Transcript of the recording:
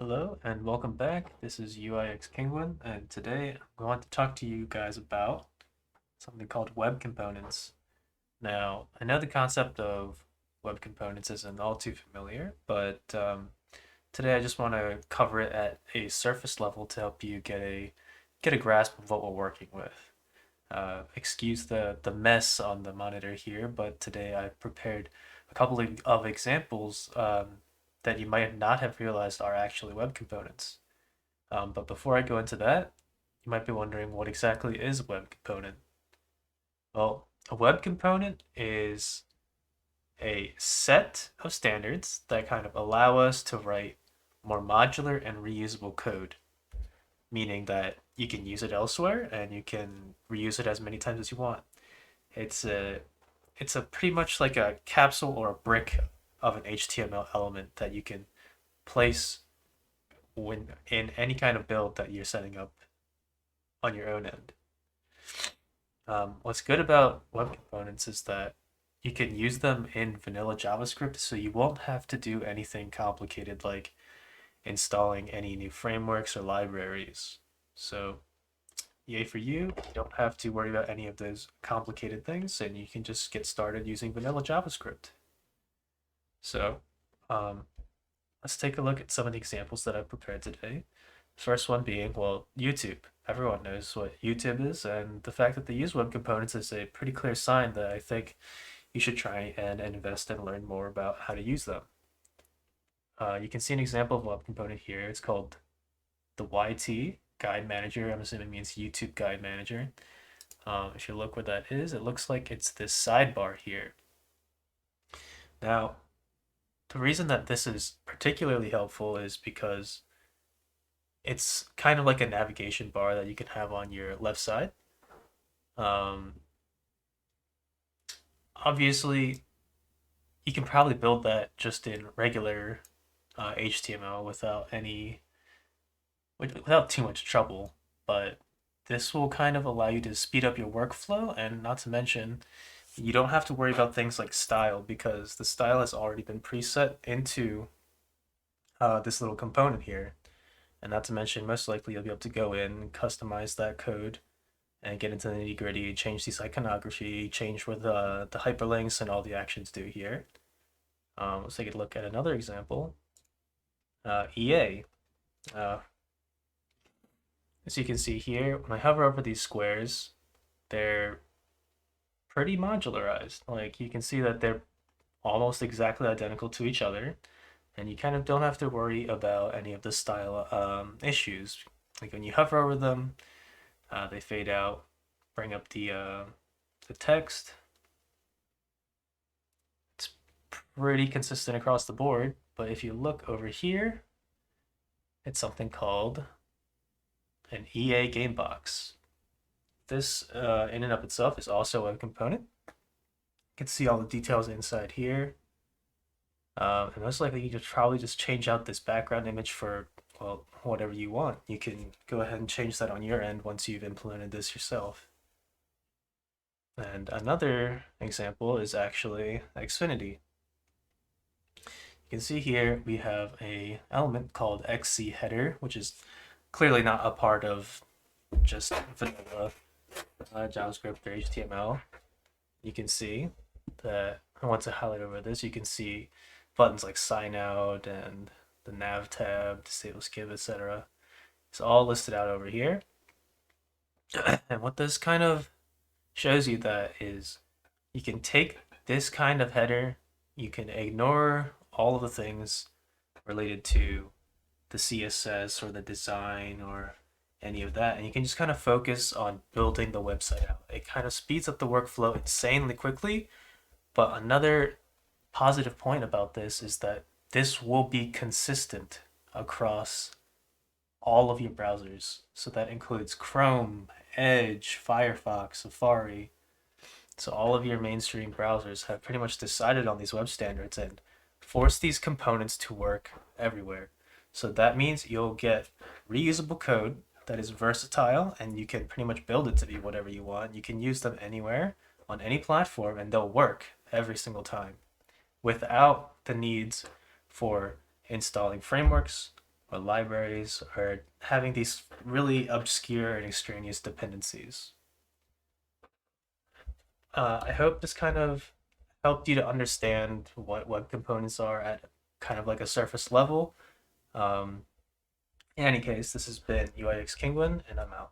Hello and welcome back. This is UIX Penguin, and today I'm going to talk to you guys about something called web components. Now, I know the concept of web components isn't all too familiar, but today I just want to cover it at a surface level to help you get a grasp of what we're working with. Excuse the mess on the monitor here, but today I prepared a couple of examples that you might not have realized are actually web components. But before I go into that, you might be wondering what exactly is a web component. Well, a web component is a set of standards that kind of allow us to write more modular and reusable code, meaning that you can use it elsewhere and you can reuse it as many times as you want. It's a it's a pretty much like a capsule or a brick of an HTML element that you can place when in any kind of build that you're setting up on your own end. What's good about web components is that you can use them in vanilla JavaScript, so you won't have to do anything complicated like installing any new frameworks or libraries. So, yay for you. You don't have to worry about any of those complicated things, and you can just get started using vanilla JavaScript. So, um, let's take a look at some of the examples that I've prepared today. First one being, well, YouTube. Everyone knows what YouTube is, and the fact that they use web components is a pretty clear sign that I think you should try and invest and learn more about how to use them. You can see an example of a web component here. It's called the YT Guide Manager. I'm assuming it means YouTube Guide Manager. If you look what that is, it looks like it's this sidebar here. Now, the reason that this is particularly helpful is because it's kind of like a navigation bar that you can have on your left side. Um, Obviously, you can probably build that just in regular HTML without too much trouble, but this will kind of allow you to speed up your workflow, and not to mention, you don't have to worry about things like style because the style has already been preset into this little component here. And not to mention, most likely you'll be able to go in, customize that code, and get into the nitty gritty, change these iconography, change where the hyperlinks and all the actions do here. Let's take a look at another example. EA. Uh, as you can see here, when I hover over these squares, they're pretty modularized. Like you can see that they're almost exactly identical to each other, and you kind of don't have to worry about any of the style issues. Like when you hover over them, they fade out, bring up the text. It's pretty consistent across the board, but if you look over here, it's something called an EA game box. This, in and of itself, is also a web component. You can see all the details inside here. And most likely you could probably just change out this background image for, well, whatever you want. You can go ahead and change that on your end once you've implemented this yourself. And another example is actually Xfinity. You can see here we have a element called XC header, which is clearly not a part of just vanilla JavaScript or HTML. You can see that once I highlight over this, you can see buttons like sign out and the nav tab, disable skip, etc. It's all listed out over here. And what this kind of shows you that is you can take this kind of header, you can ignore all of the things related to the CSS or the design or any of that, and you can just kind of focus on building the website out. It kind of speeds up the workflow insanely quickly, but another positive point about this is that this will be consistent across all of your browsers. So that includes Chrome, Edge, Firefox, Safari. So all of your mainstream browsers have pretty much decided on these web standards and force these components to work everywhere. So that means you'll get reusable code that is versatile and you can pretty much build it to be whatever you want. You can use them anywhere on any platform and they'll work every single time without the needs for installing frameworks or libraries are having these really obscure and extraneous dependencies. I hope this kind of helped you to understand what web components are at kind of like a surface level. In any case, this has been UIX Kingwin, and I'm out.